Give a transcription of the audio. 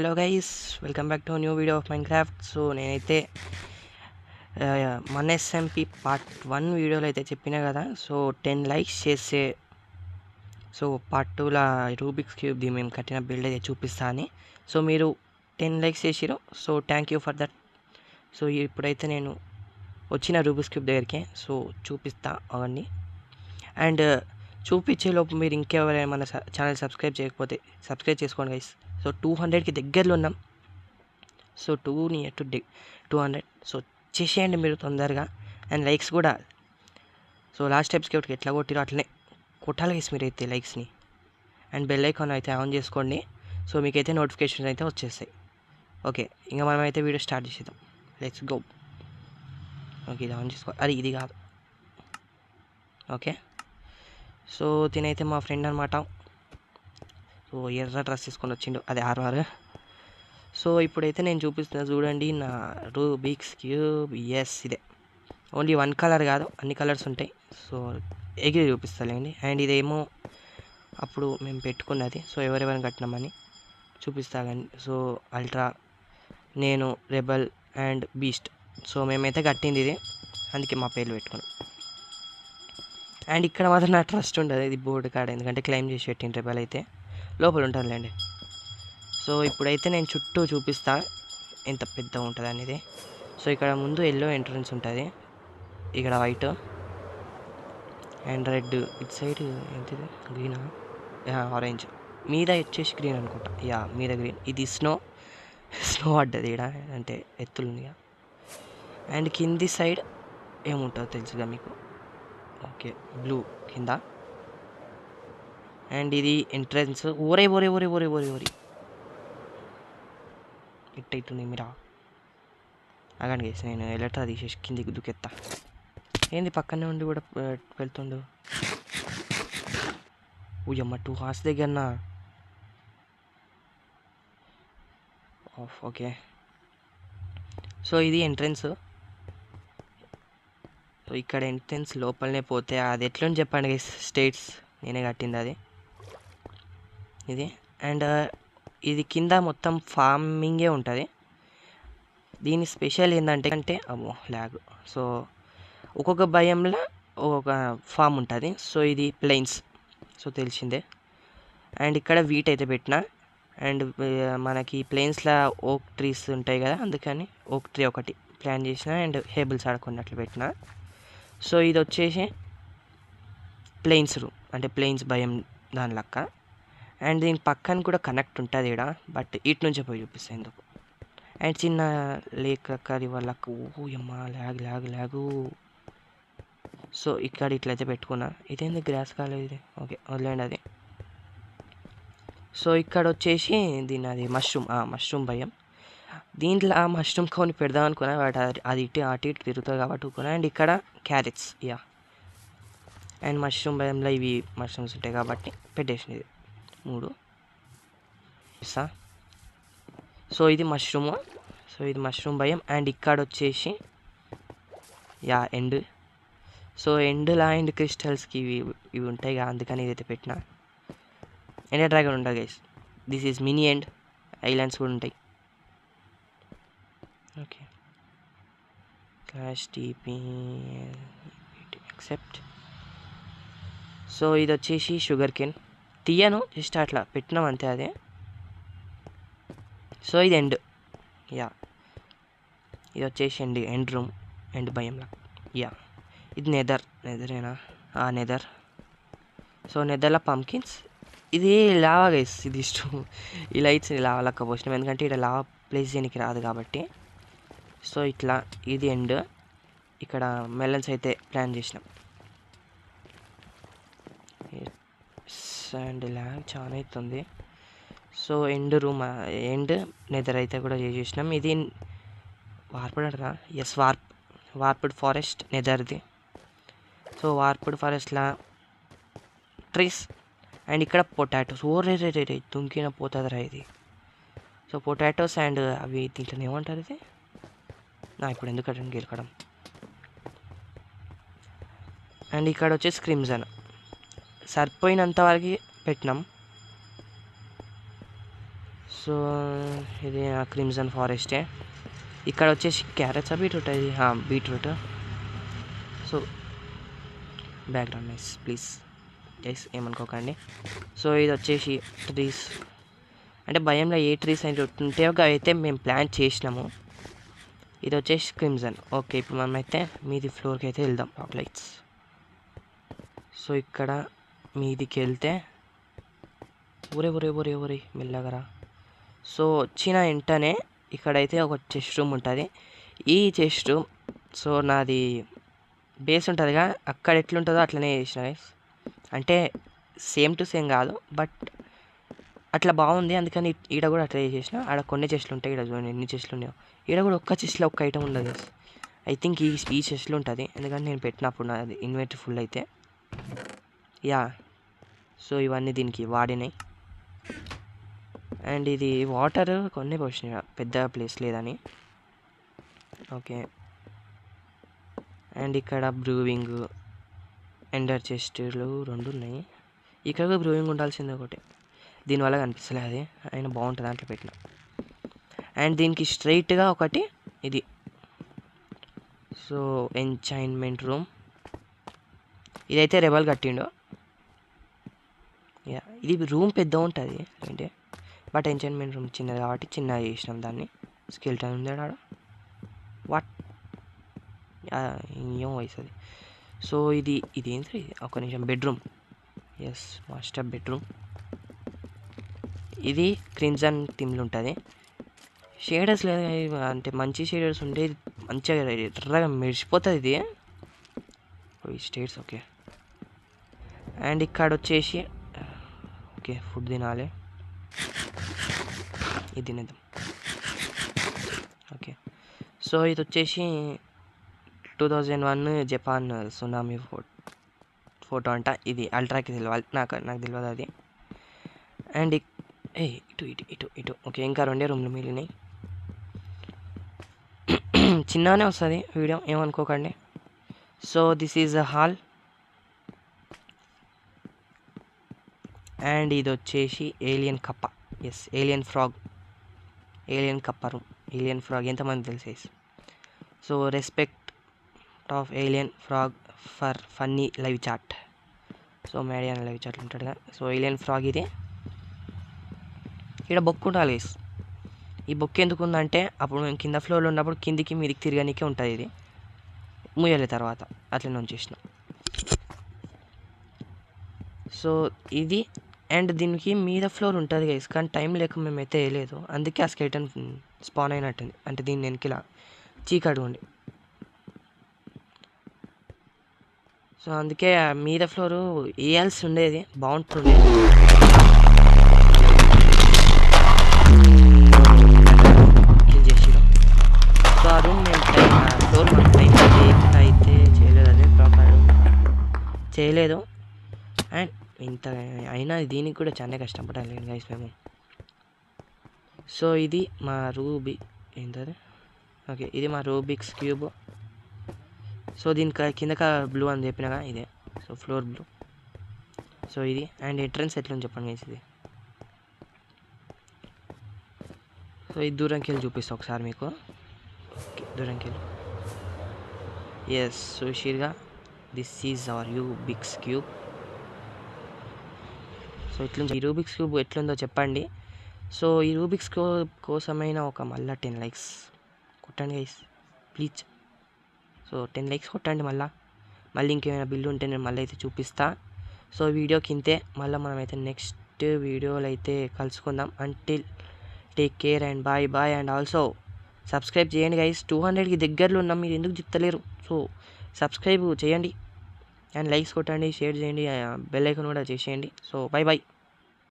Hello guys, welcome back to new video of Minecraft. So నేనైతే మన SMP part 1 వీడియోలో అయితే చెప్పినా కదా. సో 10 లైక్స్ చేస్తే సో పార్ట్ 2లా రూబిక్స్ క్యూబ్ది మేము కట్టిన బిల్డ్ అయితే చూపిస్తా అని. సో మీరు 10 లైక్స్ చేసిరు, so thank you for that. So ఇప్పుడైతే నేను వచ్చిన రూబిక్స్ క్యూబ్ దగ్గరికి సో చూపిస్తా అవన్నీ. అండ్ చూపించేలోపు మీరు ఇంకెవరైనా మన ఛానల్ సబ్స్క్రైబ్ చేయకపోతే సబ్స్క్రైబ్ చేసుకోండి గైస్. సో 200కి దగ్గరలో ఉన్నాం. సో 200 సో చేసేయండి మీరు తొందరగా. అండ్ లైక్స్ కూడా సో లాస్ట్ స్టెప్స్కి ఎట్లా కొట్టిరో అట్లనే కొట్టాలి గైస్ మీరైతే లైక్స్ని. అండ్ బెల్ ఐకాన్ అయితే ఆన్ చేసుకోండి. సో మీకైతే నోటిఫికేషన్స్ అయితే వచ్చేస్తాయి. ఓకే, ఇంకా మనం అయితే వీడియో స్టార్ట్ చేసేద్దాం. Let's go. ఓకే, ఇది ఆన్ చేసుకో. అది ఇది కాదు. ఓకే, సో తినైతే మా ఫ్రెండ్ అనమాట. సో ఎర్ర డ్రెస్ తీసుకొని వచ్చిండు, అది ఆర్ఆర్. సో ఇప్పుడైతే నేను చూపిస్తున్నా చూడండి నా రూబిక్స్ క్యూబ్. ఎస్, ఇదే. ఓన్లీ వన్ కలర్ కాదు, అన్ని కలర్స్ ఉంటాయి. సో ఎగిరి చూపిస్తాలేండి. అండ్ ఇదేమో అప్పుడు మేము పెట్టుకున్నది. సో ఎవరెవరిని కట్టినామని చూపిస్తా కానీ. సో అల్ట్రా, నేను, రెబల్ అండ్ బీస్ట్. సో మేమైతే కట్టింది ఇది, అందుకే మా పేర్లు పెట్టుకున్నాం. అండ్ ఇక్కడ మాత్రం నా ట్రస్ట్ ఉండదు ఇది బోర్డు కాడ, ఎందుకంటే క్లైమ్ చేసి పెట్టిన రెబల్ అయితే లోపల ఉంటుందిలేండి. సో ఇప్పుడైతే నేను చుట్టూ చూపిస్తా ఎంత పెద్దగా ఉంటుంది అనేది. సో ఇక్కడ ముందు ఎల్లో ఎంట్రన్స్ ఉంటుంది, ఇక్కడ వైట్ అండ్ రెడ్. ఇటు సైడ్ ఏంటిది, గ్రీనా ఆరెంజ్, మీద వచ్చేసి గ్రీన్ అనుకుంటా. యా, మీద గ్రీన్. ఇది స్నో పడ్డది ఇక్కడ, అంటే ఎత్తులుంది. అండ్ కింది సైడ్ ఏముంటుందో తెలుసుగా మీకు. ఓకే, బ్లూ కింద. అండ్ ఇది ఎంట్రన్స్. ఓరే ఓరే ఓరే ఓరే ఓరే ఓరే ఇట్టయితుంది మీరా. అగండి గేసి, నేను ఎలక్ట్రా తీసేసి కిందికి దుకెత్తా. ఏంది పక్కనే ఉండి కూడా వెళ్తుండు. ఊయమ్మ 2 హార్స్ దగ్గరనా. ఓకే, సో ఇది ఎంట్రన్స్. సో ఇక్కడ ఎంట్రన్స్ లోపలనే పోతే అది ఎట్లని చెప్పండి గైస్. స్టేట్స్ నేనే కట్టింది అది ఇది. అండ్ ఇది కింద మొత్తం ఫార్మింగే ఉంటుంది. దీని స్పెషల్ ఏంటంటే అమ్మో ల్యాగ్. సో ఒక్కొక్క భయంలో ఒక్కొక్క ఫామ్ ఉంటుంది. సో ఇది ప్లెయిన్స్, సో తెలిసిందే. అండ్ ఇక్కడ వీట్ అయితే పెట్టిన. అండ్ మనకి ప్లెయిన్స్లో ఓక్ ట్రీస్ ఉంటాయి కదా, అందుకని ఓక్ ట్రీ ఒకటి ప్లాన్ చేసిన. అండ్ హేబుల్స్ ఆడుకున్నట్లు పెట్టిన. సో ఇది వచ్చేసి ప్లెయిన్స్ రూమ్, అంటే ప్లెయిన్స్ భయం దాని లెక్క. అండ్ దీని పక్కన కూడా కనెక్ట్ ఉంటుంది ఇక్కడ, బట్ ఇటు నుంచే పోయి చూపిస్తాయి ఎందుకు. అండ్ చిన్న లేక్ కర్రీ వాళ్ళకు. ఓయమ్మ ల్యాగ్ ల్యాగ్ ల్యాగు. సో ఇక్కడ ఇట్లయితే పెట్టుకున్నా. ఇదేంది గ్రాస్ కాలేదు ఇది. ఓకే, వదిలేండి అది. సో ఇక్కడ వచ్చేసి దీని అది మష్రూమ్ భయం. దీంట్లో ఆ మష్రూమ్ కొని పెడదాం అనుకున్నా, బట్ అది అటు ఇటు తిరుగుతుంది కాబట్టి ఊరుకున్నా. అండ్ ఇక్కడ క్యారెట్స్. యా, అండ్ మష్రూమ్ భయంలో ఇవి మష్రూమ్స్ ఉంటాయి కాబట్టి పెట్టేసింది 3 ఇస్తా. సో ఇది మష్రూమ్. సో ఇది మష్రూమ్ భయం. అండ్ ఇక్కడ వచ్చేసి యా ఎండ్. సో ఎండ్లా అండ్ క్రిస్టల్స్కి ఇవి ఉంటాయి కదా, అందుకని ఇదైతే పెట్టిన. ఎండ్ డ్రాగన్ ఉంటుంది guys. This is mini end. Islands కూడా ఉంటాయి. Okay, slash TP accept. So ఇది వచ్చేసి షుగర్ కేన్. తీయను, జస్ట్ అట్లా పెట్టినాం అంతే అదే. సో ఇది ఎండ్. యా, ఇది వచ్చేసి ఎండ్ రూమ్, ఎండ్ భయంలా. యా, ఇది నెదరేనా నెదర్. సో నెదర్లో పంకిన్స్. ఇది లావా గైస్, ఇది ఇష్టం. ఈ లైట్స్ లావా లెక్క పోసినాం, ఎందుకంటే ఇక్కడ లావా ప్లేస్ చేయడానికి రాదు కాబట్టి. సో ఇట్లా ఇది ఎండ్. ఇక్కడ మెలన్స్ అయితే ప్లాన్ చేసినాం. అండ్ ల్యాగ్ చాలా అవుతుంది. So end room, end nether అయితే కూడా చేసేసినాం. ఇది వార్పుడ్ అంటారా? ఎస్, వార్పుడ్ ఫారెస్ట్ నెదర్ది. సో వార్పుడ్ ఫారెస్ట్లో ట్రీస్. అండ్ ఇక్కడ పొటాటోస్. రే తుంకిన పోతుందిరా ఇది. సో పొటాటోస్ అండ్ అవి దీంట్లో ఏమంటారు ఇది ఇప్పుడు ఎందుకంటే గెలకడం. అండ్ ఇక్కడ వచ్చేసి క్రిమ్జన్. సరిపోయినంత వరకు పెట్టినాం. సో సో ఇది క్రిమ్సన్ ఫారెస్టే. ఇక్కడ వచ్చేసి క్యారెట్సా బీట్రూట్, ఇది beetroot. So background nice please guys, ఏమనుకోకండి. సో ఇది వచ్చేసి ట్రీస్, అంటే భయంలో ఏ ట్రీస్ అయితే ఉంటే అయితే మేము ప్లాన్ చేసినాము. ఇది వచ్చేసి క్రిమ్సన్. ఓకే, ఇప్పుడు మనం అయితే మీది ఫ్లోర్కి అయితే వెళ్దాం. Top lights. సో ఇక్కడ మీదికి వెళ్తే ఒరే మెల్లగరా. సో వచ్చిన వెంటనే ఇక్కడైతే ఒక చెస్ట్ రూమ్ ఉంటుంది. ఈ చెస్ట్ రూమ్, సో నాది బేస్ ఉంటుందిగా, అక్కడ ఎట్లుంటుందో అట్లనే చేసిన గైస్. అంటే సేమ్ టు సేమ్ కాదు, బట్ అట్లా బాగుంది, అందుకని ఈడ కూడా అట్లా చేసిన. ఆడ కొన్ని చెస్ట్లు ఉంటాయి, ఇక్కడ చూడండి ఎన్ని చెస్ట్లు ఉన్నాయో. ఈడ కూడా ఒక్క చెస్ట్లో ఒక్క ఐటమ్ ఉండదు. ఐ థింక్ ఈ చెస్ట్లు ఉంటుంది, ఎందుకంటే నేను పెట్టినప్పుడు నాది ఇన్వెంటరీ ఫుల్ అయితే. యా, సో ఇవన్నీ దీనికి వాడినాయి. అండ్ ఇది వాటర్ కొన్ని పోసినాయి, పెద్ద ప్లేస్ లేదని. ఓకే, అండ్ ఇక్కడ బ్రూవింగ్ ఎండర్ చెస్ట్లు 2 ఉన్నాయి. ఇక్కడ కూడా బ్రూవింగ్ ఉండాల్సింది ఒకటి, దీనివల్ల కనిపిస్తలే అది, అయినా బాగుంటుంది దాంట్లో పెట్టిన. అండ్ దీనికి స్ట్రైట్గా ఒకటి ఇది. సో ఎంచైన్మెంట్ రూమ్, ఇదైతే రెబల్ కట్టిండు. యా, ఇది రూమ్ పెద్ద ఉంటుంది అంటే, బట్ ఎంచైన్మెంట్ రూమ్ చిన్నది కాబట్టి చిన్నగా చేసినాం దాన్ని. స్కెల్టన్ ఉంది ఆడ, వాట్ ఏం వయసు. సో ఇదేంటి, ఒక నిమిషం, బెడ్రూమ్. Yes, master bedroom. ఇది క్రిమ్సన్ థీమ్లో ఉంటుంది. షేడర్స్ లేదు, అంటే మంచి షేడర్స్ ఉంటే మంచిగా ఎర్రగా మెరిసిపోతుంది ఇది. States okay. అండ్ ఇక్కడ వచ్చేసి ఓకే, ఫుడ్ తినాలి, ఇది తినేద్దాం. ఓకే, సో ఇది వచ్చేసి 2001 జపాన్ సునామీ ఫోటో అంట. ఇది అల్ట్రాకి తెలియాలి, నాకు తెలియదు అది. అండ్ ఇటు ఇటు ఇటు ఇటు ఓకే, ఇంకా 2 రూమ్లు మిగిలినాయి. చిన్నగానే వస్తుంది వీడియో, ఏమనుకోకండి. So this is a hall. And ఇది వచ్చేసి ఏలియన్ కప్ప. ఎస్, ఏలియన్ ఫ్రాగ్, ఏలియన్ కప్ప రూమ్. ఏలియన్ ఫ్రాగ్ ఎంతమంది తెలిసేసి. So respect of alien frog for funny live chat. So మేడియన్ లైవ్ చాట్లు ఉంటాడుగా. సో ఏలియన్ ఫ్రాగ్ ఇది. ఇక్కడ బొక్కు ఉండాలి గైస్. ఈ బొక్కు ఎందుకు ఉందంటే, అప్పుడు మేము కింద ఫ్లోర్లో ఉన్నప్పుడు కిందికి మీదికి తిరగనికే ఉంటుంది. ఇది ముయ్యాలి తర్వాత అట్లనే ఉంచేసిన. సో ఇది, అండ్ దీనికి మీద ఫ్లోర్ ఉంటుంది గైస్, కానీ టైం లేక మేమైతే వేయలేదు, అందుకే ఆ స్కెల్టన్ స్పాన్ అయినట్టుంది. అంటే దీన్ని వెనకిలా చీకటి ఉండి, సో అందుకే మీద ఫ్లోరు వేయాల్సి ఉండేది, బాగుంటుంది. సో ఆ రూమ్ మేము ఫ్లోర్ మాకు టైం అయితే చేయలేదు, అదే ప్రాపర్ చేయలేదు. అండ్ ఇంత అయినా దీనికి కూడా చాలా కష్టపడాలి గైస్ మేము. సో ఇది మా ఏంటది, ఓకే, ఇది మా రూబిక్స్ క్యూబ్. సో దీనికి కిందక బ్లూ అని చెప్పినగా ఇదే. So floor blue. సో ఇది, అండ్ ఎంట్రన్స్ ఎట్లని చెప్పండి గైస్ ఇది. సో ఇది దూరంకి వెళ్ళి చూపిస్తా ఒకసారి మీకు. దూరంకి వెళ్ళి, ఎస్, సో షీర్గా this is our Rubik's cube. So ఇట్లా ఈ రూబిక్స్ క్యూబ్ ఎట్లుందో చెప్పండి. సో ఈ రూబిక్స్ క్యూబ్ కోసమైనా ఒక మళ్ళీ 10 likes కొట్టండి గైస్ ప్లీజ్. సో 10 likes కొట్టండి. మళ్ళీ ఇంకేమైనా బిల్లు ఉంటే నేను మళ్ళీ అయితే చూపిస్తా. సో వీడియోకి ఇంతే, మళ్ళీ మనమైతే నెక్స్ట్ వీడియోలో అయితే కలుసుకుందాం. Until take care and bye. And also subscribe చేయండి గైస్. 200కి దగ్గరలో ఉన్నాం, మీరు ఎందుకు చెప్తలేరు? సో సబ్స్క్రైబ్ చేయండి అండ్ లైక్స్ కొట్టండి, షేర్ చేయండి, బెల్ ఐకాన్ కూడా చేసేయండి. So by.